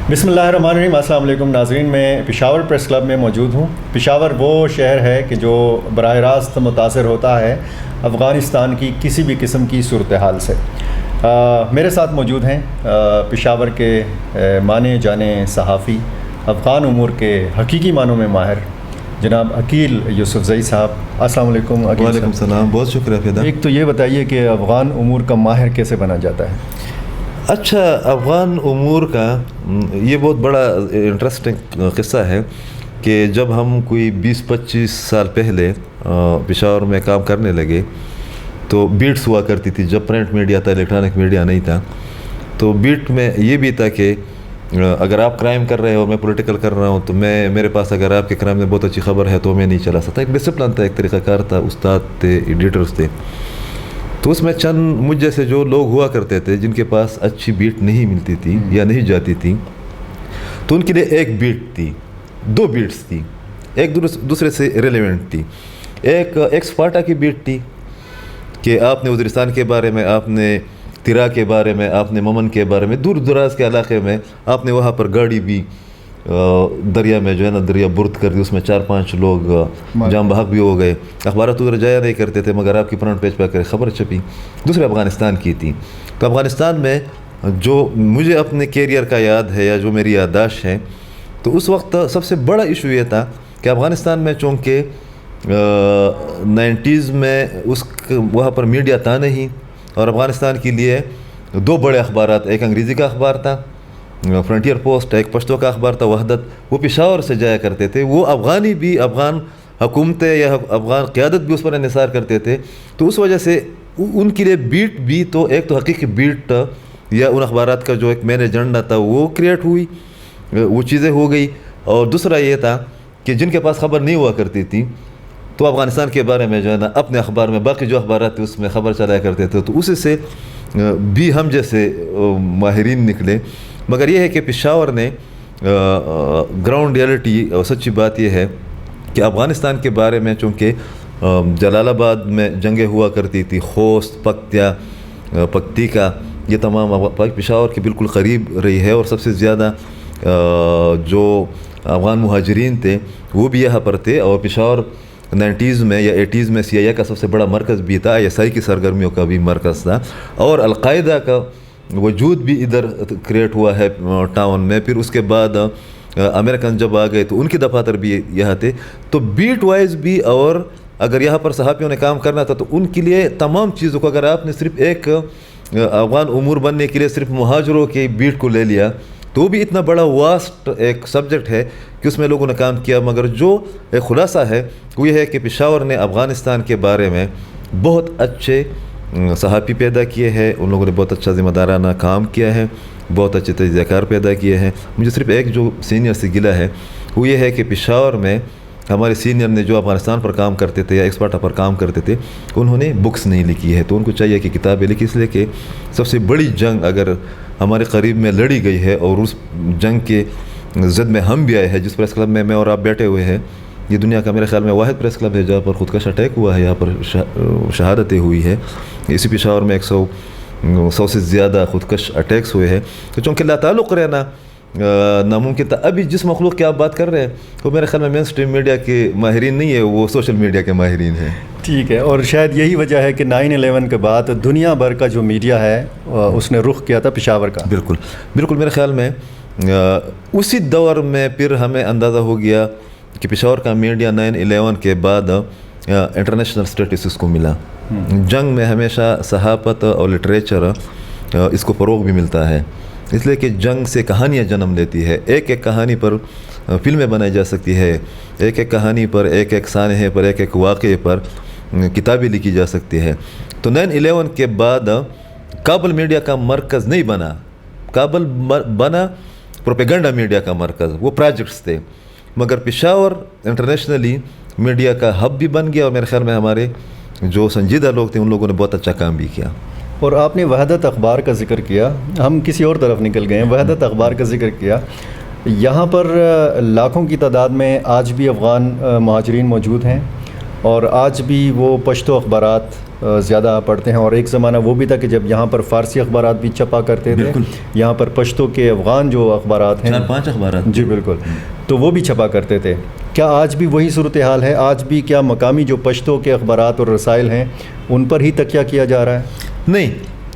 بسم اللہ الرحمن الرحیم۔ السلام علیکم ناظرین، میں پشاور پریس کلب میں موجود ہوں۔ پشاور وہ شہر ہے کہ جو براہ راست متاثر ہوتا ہے افغانستان کی کسی بھی قسم کی صورتحال سے۔ میرے ساتھ موجود ہیں پشاور کے مانے جانے صحافی، افغان امور کے حقیقی معنوں میں ماہر جناب عقیل یوسفزئی صاحب۔ السلام علیکم عقیل۔ وعلیکم السلام، بہت شکریہ فیدا۔ ایک تو یہ بتائیے کہ افغان امور کا ماہر کیسے بنا جاتا ہے؟ اچھا، افغان امور کا یہ بہت بڑا انٹرسٹنگ قصہ ہے کہ جب ہم کوئی 20-25 سال پہلے پشاور میں کام کرنے لگے تو بیٹس ہوا کرتی تھی۔ جب پرنٹ میڈیا تھا، الیکٹرانک میڈیا نہیں تھا، تو بیٹ میں یہ بھی تھا کہ اگر آپ کرائم کر رہے ہو اور میں پولیٹیکل کر رہا ہوں تو میرے پاس اگر آپ کے کرائم میں بہت اچھی خبر ہے تو میں نہیں چلا سکتا۔ ایک ڈسپلن تھا، ایک طریقہ کار تھا، استاد تھے، ایڈیٹرز تھے۔ تو اس میں چند مجھ جیسے جو لوگ ہوا کرتے تھے جن کے پاس اچھی بیٹ نہیں ملتی تھی یا نہیں جاتی تھی، تو ان کے لیے ایک بیٹ تھی، 2 بیٹس تھی، ایک دوسرے سے ریلیونٹ تھی۔ ایک سپاٹا کی بیٹ تھی کہ آپ نے وزیرستان کے بارے میں، آپ نے تیرا کے بارے میں، آپ نے ممن کے بارے میں، دور دراز کے علاقے میں آپ نے وہاں پر گاڑی بھی دریا میں جو ہے نا دریا برد کر دی، اس میں 4-5 لوگ جام بحق بھی ہو گئے۔ اخبارات ادھر جایا نہیں کرتے تھے مگر آپ کی فرنٹ پیج پہ خبر چھپی۔ دوسرے افغانستان کی تھی۔ تو افغانستان میں جو مجھے اپنے کیریئر کا یاد ہے یا جو میری یادداشت ہے، تو اس وقت سب سے بڑا ایشو یہ تھا کہ افغانستان میں چونکہ 90s میں وہاں پر میڈیا تھا نہیں، اور افغانستان کے لیے 2 بڑے اخبارات، ایک انگریزی کا اخبار تھا فرنٹیئر پوسٹ، ایک پشتو کا اخبار تھا وحدت، وہ پشاور سے جایا کرتے تھے۔ وہ افغانی بھی، افغان حکومتیں یا افغان قیادت بھی اس پر انحصار کرتے تھے۔ تو اس وجہ سے ان کے لیے بیٹ بھی تو ایک تو حقیقی بیٹ یا ان اخبارات کا جو ایک مین ایجنڈا تھا وہ کریٹ ہوئی، وہ چیزیں ہو گئی۔ اور دوسرا یہ تھا کہ جن کے پاس خبر نہیں ہوا کرتی تھی تو افغانستان کے بارے میں جو ہے نا اپنے اخبار میں باقی جو اخبارات تھے اس میں خبر چلایا کرتے تھے، تو اسی سے بھی ہم جیسے ماہرین نکلے۔ مگر یہ ہے کہ پشاور نے گراؤنڈ ریئلٹی اور سچی بات یہ ہے کہ افغانستان کے بارے میں چونکہ جلال آباد میں جنگیں ہوا کرتی تھی، خوست، پکتیا، پکتیکا، یہ تمام پشاور کے بالکل قریب رہی ہے، اور سب سے زیادہ جو افغان مہاجرین تھے وہ بھی یہاں پر تھے۔ اور پشاور 90s میں یا 80s میں CIA کا سب سے بڑا مرکز بھی تھا، ISI کی سرگرمیوں کا بھی مرکز تھا، اور القاعدہ کا وجود بھی ادھر کریٹ ہوا ہے ٹاؤن میں۔ پھر اس کے بعد امریکن جب آ گئے تو ان کے دفاتر بھی یہاں تھے۔ تو بیٹ وائز بھی، اور اگر یہاں پر صحافیوں نے کام کرنا تھا تو ان کے لیے تمام چیزوں کو، اگر آپ نے صرف ایک افغان امور بننے کے لیے صرف مہاجروں کے بیٹ کو لے لیا تو وہ بھی اتنا بڑا واسٹ ایک سبجیکٹ ہے کہ اس میں لوگوں نے کام کیا۔ مگر جو ایک خلاصہ ہے وہ یہ ہے کہ پشاور نے افغانستان کے بارے میں بہت اچھے صحافی پیدا کیے ہیں، ان لوگوں نے بہت اچھا ذمہ دارانہ کام کیا ہے، بہت اچھے تجزیہ کار پیدا کیے ہیں۔ مجھے صرف ایک جو سینئر سے گلہ ہے وہ یہ ہے کہ پشاور میں ہمارے سینئر نے جو افغانستان پر کام کرتے تھے یا ایکسپرٹا پر کام کرتے تھے، انہوں نے بکس نہیں لکھی ہے، تو ان کو چاہیے کہ کتابیں لکھی، اس لیے کہ سب سے بڑی جنگ اگر ہمارے قریب میں لڑی گئی ہے اور اس جنگ کے زد میں ہم بھی آئے ہیں، جس پریس کلب میں اور آپ بیٹھے ہوئے ہیں، یہ دنیا کا میرے خیال میں واحد پریس کلب ہے جہاں پر خودکش اٹیک ہوا ہے، یہاں پر شہادتیں ہوئی ہے۔ اسی پشاور میں 100 سے زیادہ خودکش اٹیکس ہوئے ہیں۔ تو چونکہ لا تعلق رہنا ناممکن تھا۔ ابھی جس مخلوق کی آپ بات کر رہے ہیں وہ میرے خیال میں مین اسٹریم میڈیا کے ماہرین نہیں ہے، وہ سوشل میڈیا کے ماہرین ہیں۔ ٹھیک ہے، اور شاید یہی وجہ ہے کہ 9/11 کے بعد دنیا بھر کا جو میڈیا ہے اس نے رخ کیا تھا پشاور کا۔ بالکل بالکل، میرے خیال میں اسی دور میں پھر ہمیں اندازہ ہو گیا کہ پشاور کا میڈیا 9/11 کے بعد انٹرنیشنل اسٹیٹس اس کو ملا۔ جنگ میں ہمیشہ صحافت اور لٹریچر اس کو فروغ بھی ملتا ہے، اس لیے کہ جنگ سے کہانیاں جنم لیتی ہے۔ ایک ایک کہانی پر فلمیں بنائی جا سکتی ہے، ایک ایک کہانی پر، ایک ایک سانحے پر، ایک ایک واقعے پر کتابیں لکھی جا سکتی ہے۔ تو 9/11 کے بعد کابل میڈیا کا مرکز نہیں بنا، کابل بنا پروپیگنڈا میڈیا کا مرکز، وہ پروجیکٹس تھے، مگر پشاور انٹرنیشنلی میڈیا کا ہب بھی بن گیا، اور میرے خیال میں ہمارے جو سنجیدہ لوگ تھے ان لوگوں نے بہت اچھا کام بھی کیا۔ اور آپ نے وحدت اخبار کا ذکر کیا، ہم کسی اور طرف نکل گئے ہیں۔ وحدت اخبار کا ذکر کیا، یہاں پر لاکھوں کی تعداد میں آج بھی افغان مہاجرین موجود ہیں، اور آج بھی وہ پشتو اخبارات زیادہ پڑھتے ہیں، اور ایک زمانہ وہ بھی تھا کہ جب یہاں پر فارسی اخبارات بھی چھپا کرتے تھے، یہاں پر پشتو کے افغان جو اخبارات ہیں 4-5 اخبارات، جی بالکل، تو وہ بھی چھپا کرتے تھے۔ کیا آج بھی وہی صورتحال ہے؟ آج بھی کیا مقامی جو پشتو کے اخبارات اور رسائل ہیں ان پر ہی تکیہ کیا جا رہا ہے؟ نہیں،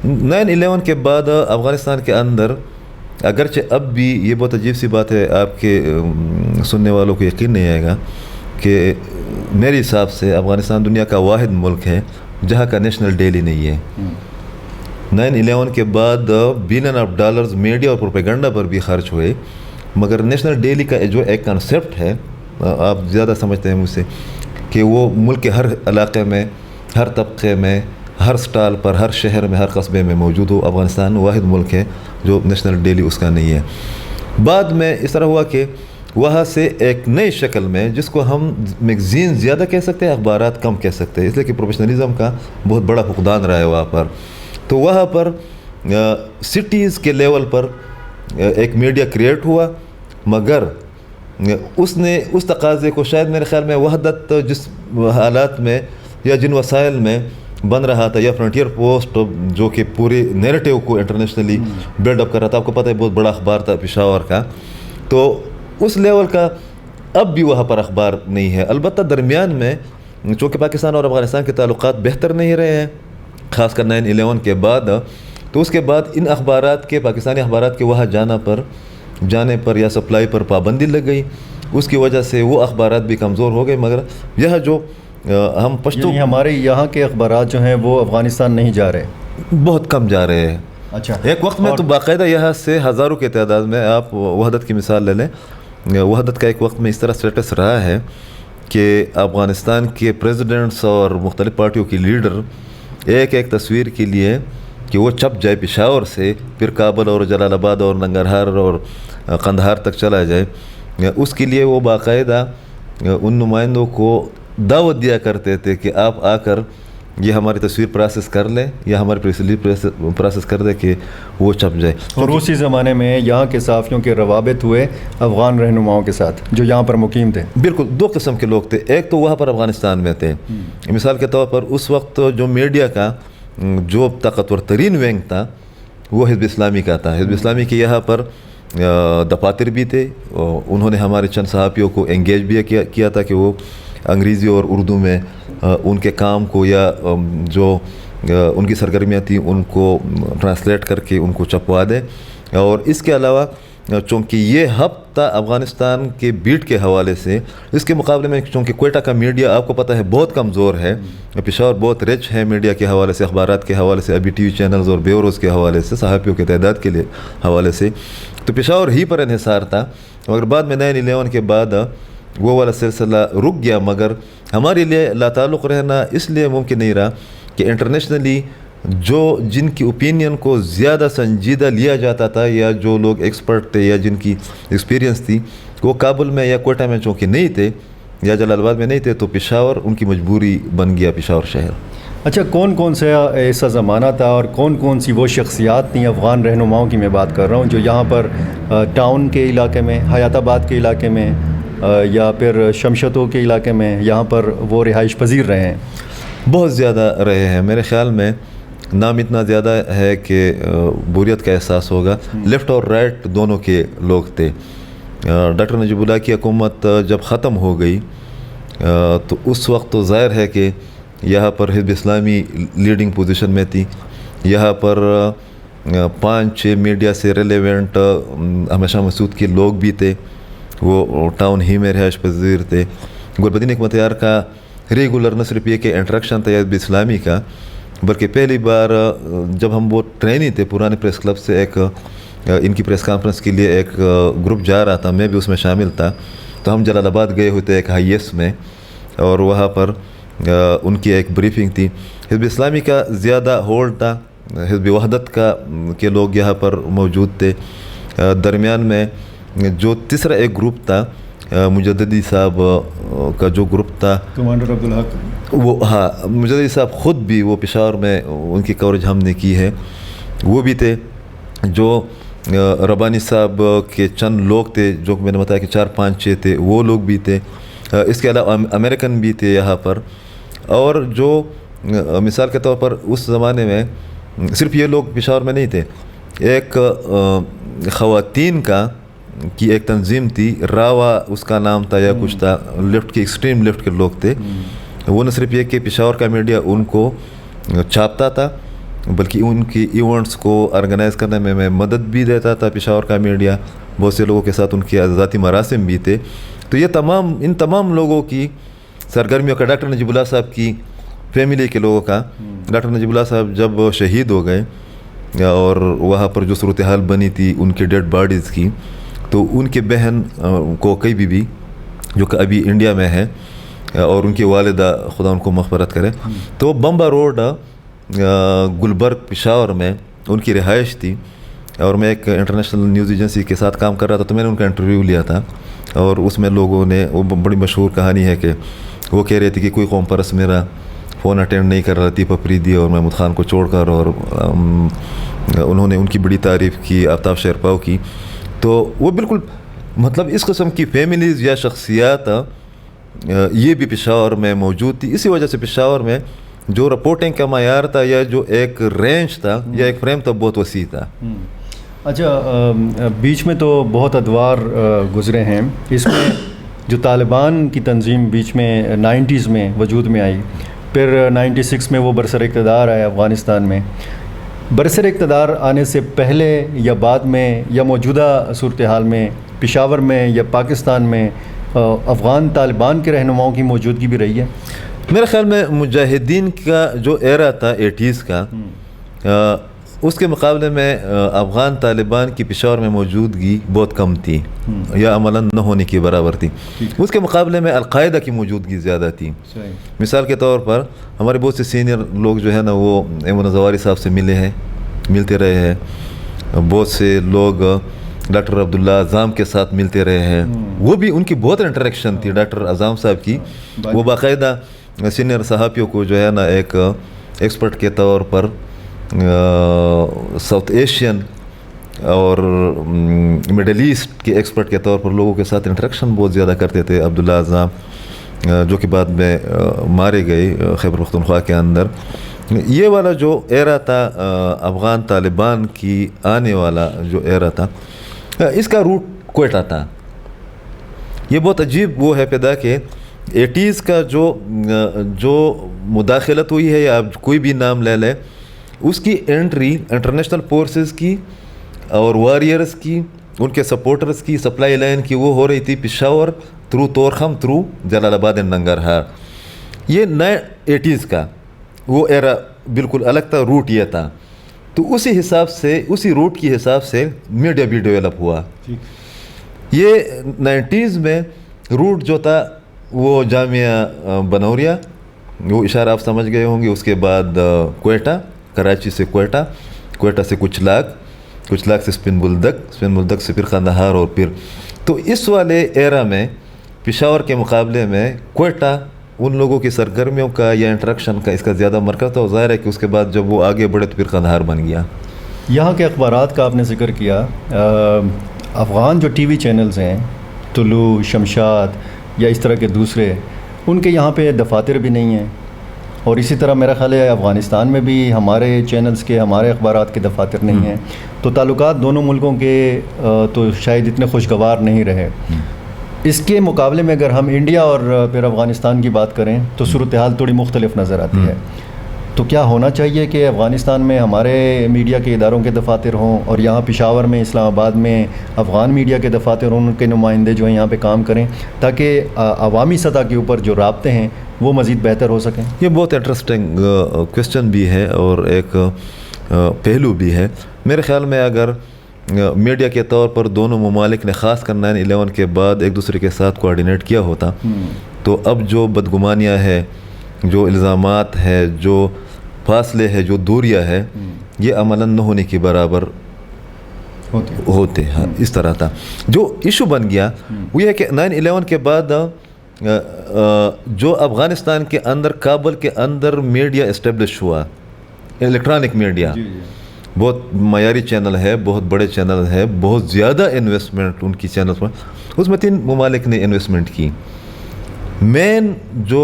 9/11 کے بعد افغانستان کے اندر اگرچہ اب بھی یہ بہت عجیب سی بات ہے، آپ کے سننے والوں کو یقین نہیں آئے گا کہ میرے حساب سے افغانستان دنیا کا واحد ملک ہے جہاں کا نیشنل ڈیلی نہیں ہے۔ 9/11 کے بعد بلین آف ڈالرز میڈیا اور پروپیگنڈا پر بھی خرچ ہوئے، مگر نیشنل ڈیلی کا جو ایک کنسیپٹ ہے، آپ زیادہ سمجھتے ہیں مجھ سے، کہ وہ ملک کے ہر علاقے میں، ہر طبقے میں، ہر سٹال پر، ہر شہر میں، ہر قصبے میں موجود ہو۔ افغانستان واحد ملک ہے جو نیشنل ڈیلی اس کا نہیں ہے۔ بعد میں اس طرح ہوا کہ وہاں سے ایک نئی شکل میں، جس کو ہم میگزین زیادہ کہہ سکتے ہیں، اخبارات کم کہہ سکتے ہیں، اس لیے کہ پروفیشنلزم کا بہت بڑا فقدان رہا ہے وہاں پر، تو وہاں پر سٹیز کے لیول پر ایک میڈیا کریٹ ہوا، مگر اس نے اس تقاضے کو شاید میرے خیال میں وحدت جس حالات میں یا جن وسائل میں بن رہا تھا، یا فرنٹیئر پوسٹ جو کہ پورے نیریٹیو کو انٹرنیشنلی بلڈ اپ کر رہا تھا، آپ کو پتہ ہے بہت بڑا اخبار تھا پشاور کا، تو اس لیول کا اب بھی وہاں پر اخبار نہیں ہے۔ البتہ درمیان میں چونکہ پاکستان اور افغانستان کے تعلقات بہتر نہیں رہے ہیں، خاص کر 9/11 کے بعد، تو اس کے بعد ان اخبارات کے، پاکستانی اخبارات کے وہاں جانے پر یا سپلائی پر پابندی لگ گئی، اس کی وجہ سے وہ اخبارات بھی کمزور ہو گئے، مگر یہ جو ہم پشتو، یعنی ہمارے یہاں کے اخبارات جو ہیں وہ افغانستان نہیں جا رہے، بہت کم جا رہے ہیں۔ اچھا، ایک وقت میں تو باقاعدہ یہاں سے ہزاروں کی تعداد میں، آپ وحدت کی مثال لے لیں، وحدت کا ایک وقت میں اس طرح سٹیٹس رہا ہے کہ افغانستان کے پریزیڈنٹس اور مختلف پارٹیوں کی لیڈر ایک تصویر کے لیے کہ وہ چھپ جائے پشاور سے، پھر کابل اور جلال آباد اور ننگرہار اور قندھار تک چلا جائے، اس کے لیے وہ باقاعدہ ان نمائندوں کو دعوت دیا کرتے تھے کہ آپ آ کر یہ ہماری تصویر پروسیس کر لیں یا ہماری پریس پروسیس کر دیں کہ وہ چھپ جائے۔ اور اسی زمانے میں یہاں کے صحافیوں کے روابط ہوئے افغان رہنماؤں کے ساتھ جو یہاں پر مقیم تھے۔ بالکل، دو قسم کے لوگ تھے، ایک تو وہاں پر افغانستان میں تھے، مثال کے طور پر اس وقت جو میڈیا کا جو طاقتور ترین ونگ تھا وہ حزب اسلامی کا تھا۔ حزب اسلامی کے یہاں پر دفاتر بھی تھے، انہوں نے ہمارے چند صحافیوں کو انگیج بھی کیا تھا کہ وہ انگریزی اور اردو میں ان کے کام کو یا جو ان کی سرگرمیاں تھیں ان کو ٹرانسلیٹ کر کے ان کو چھپوا دیں۔ اور اس کے علاوہ چونکہ یہ ہب تھا افغانستان کے بیٹ کے حوالے سے، اس کے مقابلے میں چونکہ کوئٹہ کا میڈیا آپ کو پتہ ہے بہت کمزور ہے، پشاور بہت رچ ہے میڈیا کے حوالے سے، اخبارات کے حوالے سے، ابھی ٹی وی چینلز اور بیوروز کے حوالے سے، صحافیوں کے تعداد کے حوالے سے، تو پشاور ہی پر انحصار تھا۔ مگر بعد میں 9/11 کے بعد وہ والا سلسلہ رک گیا، مگر ہمارے لیے لا تعلق رہنا اس لیے ممکن نہیں رہا کہ انٹرنیشنلی جن کی اوپینین کو زیادہ سنجیدہ لیا جاتا تھا، یا جو لوگ ایکسپرٹ تھے یا جن کی ایکسپیرینس تھی، وہ کابل میں یا کوئٹہ میں چونکہ نہیں تھے یا جلال آباد میں نہیں تھے، تو پشاور ان کی مجبوری بن گیا، پشاور شہر۔ اچھا، کون سا ایسا زمانہ تھا اور کون سی وہ شخصیات تھیں افغان رہنماؤں کی میں بات کر رہا ہوں جو یہاں پر ٹاؤن کے علاقے میں، حیات آباد کے علاقے میں یا پھر شمشتوں کے علاقے میں یہاں پر وہ رہائش پذیر رہے ہیں؟ بہت زیادہ رہے ہیں، میرے خیال میں نام اتنا زیادہ ہے کہ بوریت کا احساس ہوگا۔ لیفٹ اور رائٹ دونوں کے لوگ تھے۔ ڈاکٹر نجیب اللہ کی حکومت جب ختم ہو گئی تو اس وقت تو ظاہر ہے کہ یہاں پر حزب اسلامی لیڈنگ پوزیشن میں تھی، یہاں پر 5-6 میڈیا سے ریلیونٹ ہمیشہ مسعود کے لوگ بھی تھے، وہ ٹاؤن ہی میں رہائش پذیر تھے۔ گلبدین حکمتیار کا ریگولر نہ صرف یہ کہ انٹریکشن تھا حزب اسلامی کا، بلکہ پہلی بار جب ہم وہ ٹرینی تھے پرانے پریس کلب سے، ایک ان کی پریس کانفرنس کے لیے ایک گروپ جا رہا تھا، میں بھی اس میں شامل تھا، تو ہم جلال آباد گئے ہوئے تھے ایک ہائی ایس میں، اور وہاں پر ان کی ایک بریفنگ تھی۔ حزب اسلامی کا زیادہ ہولڈ تھا، حزب وحدت کے لوگ یہاں پر موجود تھے۔ درمیان میں جو تیسرا ایک گروپ تھا، مجددی صاحب کا جو گروپ تھا، کمانڈر عبدالحق، وہ ہاں مجددی صاحب خود بھی، وہ پشاور میں ان کی کوریج ہم نے کی ہے، وہ بھی تھے۔ جو ربانی صاحب کے چند لوگ تھے جو میں نے بتایا کہ 4-5-6 تھے، وہ لوگ بھی تھے۔ اس کے علاوہ امریکن بھی تھے یہاں پر، اور جو مثال کے طور پر اس زمانے میں صرف یہ لوگ پشاور میں نہیں تھے، ایک خواتین کی ایک تنظیم تھی، راوا اس کا نام تھا یا کچھ تھا، لیفٹ کے ایکسٹریم لیفٹ کے لوگ تھے. وہ نہ صرف یہ کہ پشاور کا میڈیا ان کو چھاپتا تھا بلکہ ان کی ایونٹس کو آرگنائز کرنے میں مدد بھی دیتا تھا. پشاور کا میڈیا بہت سے لوگوں کے ساتھ ان کے ذاتی مراسم بھی تھے. تو یہ ان تمام لوگوں کی سرگرمیوں کا، ڈاکٹر نجیب اللہ صاحب کی فیملی کے لوگوں کا، ڈاکٹر نجیب اللہ صاحب جب شہید ہو گئے اور وہاں پر جو صورتحال بنی تھی ان کی ڈیڈ باڈیز کی، تو ان کے بہن کوکی بی بی جو کہ ابھی انڈیا میں ہے اور ان کی والدہ خدا ان کو مغفرت کرے، تو بمبا روڈ گلبرگ پشاور میں ان کی رہائش تھی. اور میں ایک انٹرنیشنل نیوز ایجنسی کے ساتھ کام کر رہا تھا، تو میں نے ان کا انٹرویو لیا تھا اور اس میں لوگوں نے، وہ بڑی مشہور کہانی ہے کہ وہ کہہ رہے تھے کہ کوئی قوم پرست میرا فون اٹینڈ نہیں کر رہا تھی، پپریدی اور محمود خان کو چھوڑ کر، اور انہوں نے ان کی بڑی تعریف کی، آفتاب شیرپاؤ کی. تو وہ بالکل مطلب اس قسم کی فیملیز یا شخصیات یہ بھی پشاور میں موجود تھی. اسی وجہ سے پشاور میں جو رپورٹنگ کا معیار تھا یا جو ایک رینج تھا یا ایک فریم تھا بہت وسیع تھا. اچھا، بیچ میں تو بہت ادوار گزرے ہیں. اس میں جو طالبان کی تنظیم بیچ میں 90s میں وجود میں آئی، پھر 96 میں وہ برسر اقتدار آئے افغانستان میں. برسر اقتدار آنے سے پہلے یا بعد میں یا موجودہ صورتحال میں پشاور میں یا پاکستان میں افغان طالبان کے رہنماؤں کی موجودگی بھی رہی ہے؟ میرے خیال میں مجاہدین کا جو ایرا تھا 80s کا، اس کے مقابلے میں افغان طالبان کی پشاور میں موجودگی بہت کم تھی یا عملاً نہ ہونے کی برابر تھی. اس کے مقابلے میں القاعدہ کی موجودگی زیادہ تھی. مثال کے طور پر ہمارے بہت سے سینئر لوگ جو ہے نا وہ ایمن زواری صاحب سے ملتے رہے ہیں. بہت سے لوگ ڈاکٹر عبداللہ اعظم کے ساتھ ملتے رہے ہیں. وہ بھی ان کی بہت انٹریکشن تھی ڈاکٹر اعظم صاحب کی. وہ باقاعدہ سینئر صحافیوں کو جو ہے نا ایک ایکسپرٹ کے طور پر ساؤتھ ایشین اور مڈل ایسٹ کے ایکسپرٹ کے طور پر لوگوں کے ساتھ انٹریکشن بہت زیادہ کرتے تھے. عبداللہ اعظم جو کہ بعد میں مارے گئے خیبر پختونخوا کے اندر. یہ والا جو ایرا تھا افغان طالبان کی آنے والا جو ایرا تھا، اس کا روٹ کوئٹہ تھا. یہ بہت عجیب وہ ہے پیدا کہ 80s کا جو مداخلت ہوئی ہے یا آپ کوئی بھی نام لے لیں، اس کی انٹری انٹرنیشنل فورسز کی اور واریئرز کی، ان کے سپورٹرز کی، سپلائی لائن کی، وہ ہو رہی تھی پشاور تھرو تورخم تھرو جلال آباد اینڈ ننگرہار. یہ نئے 80s کا وہ ایرا بالکل الگ تھا، روٹ یہ تھا. تو اسی روٹ کی حساب سے میڈیا بھی ڈیولپ ہوا. یہ 90s میں روٹ جو تھا وہ جامعہ بنوریا، وہ اشارہ آپ سمجھ گئے ہوں گے. اس کے بعد کوئٹہ، کراچی سے کوئٹہ سے کچھ لاکھ سے سپن بلدک سے پھر قندھار، اور پھر تو اس والے ایرا میں پشاور کے مقابلے میں کوئٹہ ان لوگوں کی سرگرمیوں کا یا انٹریکشن کا اس کا زیادہ مرکز تھا. اور ظاہر ہے کہ اس کے بعد جب وہ آگے بڑھے تو پھر قندھار بن گیا. یہاں کے اخبارات کا آپ نے ذکر کیا. افغان جو ٹی وی چینلز ہیں، طلوع، شمشاد یا اس طرح کے دوسرے، ان کے یہاں پہ دفاتر بھی نہیں ہیں. اور اسی طرح میرا خیال ہے افغانستان میں بھی ہمارے چینلز کے، ہمارے اخبارات کے دفاتر نہیں ہیں. تو تعلقات دونوں ملکوں کے تو شاید اتنے خوشگوار نہیں رہے. اس کے مقابلے میں اگر ہم انڈیا اور پھر افغانستان کی بات کریں تو صورتحال تھوڑی مختلف نظر آتی ہے. تو کیا ہونا چاہیے کہ افغانستان میں ہمارے میڈیا کے اداروں کے دفاتر ہوں اور یہاں پشاور میں، اسلام آباد میں افغان میڈیا کے دفاتر ہوں، ان کے نمائندے جو ہیں یہاں پہ کام کریں تاکہ عوامی سطح کے اوپر جو رابطے ہیں وہ مزید بہتر ہو سکیں؟ یہ بہت انٹرسٹنگ کویسچن بھی ہے اور ایک پہلو بھی ہے. میرے خیال میں اگر میڈیا کے طور پر دونوں ممالک نے خاص کر 9/11 کے بعد ایک دوسرے کے ساتھ کوآرڈینیٹ کیا ہوتا تو اب جو بدگمانیاں ہے، جو الزامات ہے، جو فاصلے ہے، جو دوریاں ہے، یہ عملاً نہ ہونے کے برابر ہوتے. ہاں، اس طرح تھا. جو ایشو بن گیا وہ یہ ہے کہ 9/11 کے بعد جو افغانستان کے اندر، کابل کے اندر میڈیا اسٹیبلش ہوا، الیکٹرانک میڈیا، بہت معیاری چینل ہے، بہت بڑے چینل ہے، بہت زیادہ انویسٹمنٹ ان کی چینل پر. اس میں 3 ممالک نے انویسٹمنٹ کی. مین جو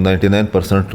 99%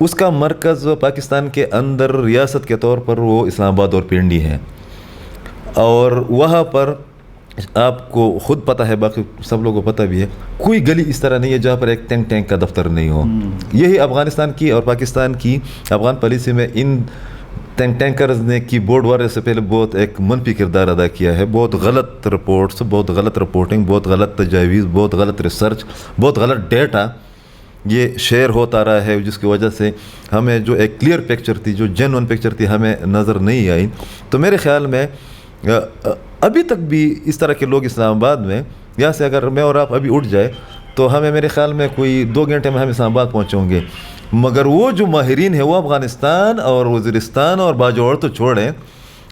اس کا مرکز پاکستان کے اندر ریاست کے طور پر وہ اسلام آباد اور پنڈی ہے، اور وہاں پر آپ کو خود پتہ ہے، باقی سب لوگوں کو پتہ بھی ہے، کوئی گلی اس طرح نہیں ہے جہاں پر ایک ٹینک کا دفتر نہیں ہو۔ یہی افغانستان کی اور پاکستان کی افغان پالیسی میں ان ٹینکرز نے کی بورڈ والے سے پہلے بہت ایک منفی کردار ادا کیا ہے۔ بہت غلط رپورٹس، بہت غلط رپورٹنگ، بہت غلط تجاویز، بہت غلط ریسرچ، بہت غلط ڈیٹا یہ شیئر ہوتا رہا ہے، جس کی وجہ سے ہمیں جو ایک کلیئر پکچر تھی، جو جینوئن پکچر تھی، ہمیں نظر نہیں آئی۔ تو میرے خیال میں ابھی تک بھی اس طرح کے لوگ اسلام آباد میں، یہاں سے اگر میں اور آپ ابھی اٹھ جائے تو ہمیں میرے خیال میں کوئی 2 گھنٹے میں ہم اسلام آباد پہنچے ہوں گے، مگر وہ جو ماہرین ہیں وہ افغانستان اور وزیرستان اور باجوڑ تو چھوڑیں،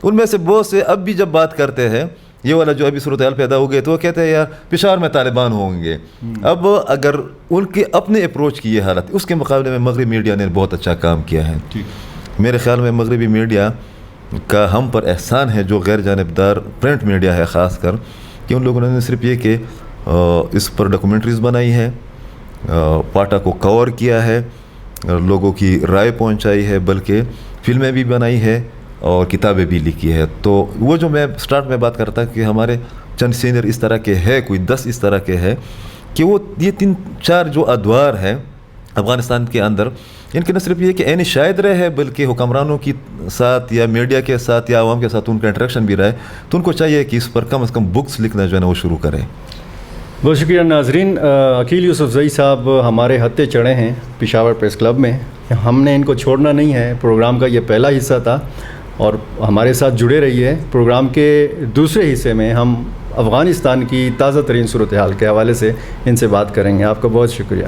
ان میں سے بہت سے اب بھی جب بات کرتے ہیں یہ والا جو ابھی صورتحال پیدا ہو گئی تو وہ کہتے ہیں یار پشاور میں طالبان ہوں گے۔ اب اگر ان کے اپنے اپروچ کی یہ حالت، اس کے مقابلے میں مغربی میڈیا نے بہت اچھا کام کیا ہے۔ میرے خیال میں مغربی میڈیا کا ہم پر احسان ہے، جو غیر جانبدار پرنٹ میڈیا ہے خاص کر، کہ ان لوگوں نے صرف یہ کہ اس پر ڈاکومنٹریز بنائی ہے، پاٹا کو کور کیا ہے، لوگوں کی رائے پہنچائی ہے، بلکہ فلمیں بھی بنائی ہے اور کتابیں بھی لکھی ہے۔ تو وہ جو میں سٹارٹ میں بات کرتا کہ ہمارے چند سینئر اس طرح کے ہے، کوئی 10 اس طرح کے ہے کہ وہ یہ 3-4 جو ادوار ہیں افغانستان کے اندر، ان کے نہ صرف یہ کہ عین شاہد رہے ہے، بلکہ حکمرانوں کی ساتھ یا میڈیا کے ساتھ یا عوام کے ساتھ ان کا انٹریکشن بھی رہے، تو ان کو چاہیے کہ اس پر کم از کم بکس لکھنا جو ہے نا وہ شروع کریں۔ بہت شکریہ ناظرین۔ عقیل یوسفزئی صاحب ہمارے ہتھے چڑھے ہیں پشاور پریس کلب میں، ہم نے ان کو چھوڑنا نہیں ہے۔ پروگرام کا یہ پہلا حصہ تھا اور ہمارے ساتھ جڑے رہیے۔ پروگرام کے دوسرے حصے میں ہم افغانستان کی تازہ ترین صورتحال کے حوالے سے ان سے بات کریں گے۔ آپ کا بہت شکریہ۔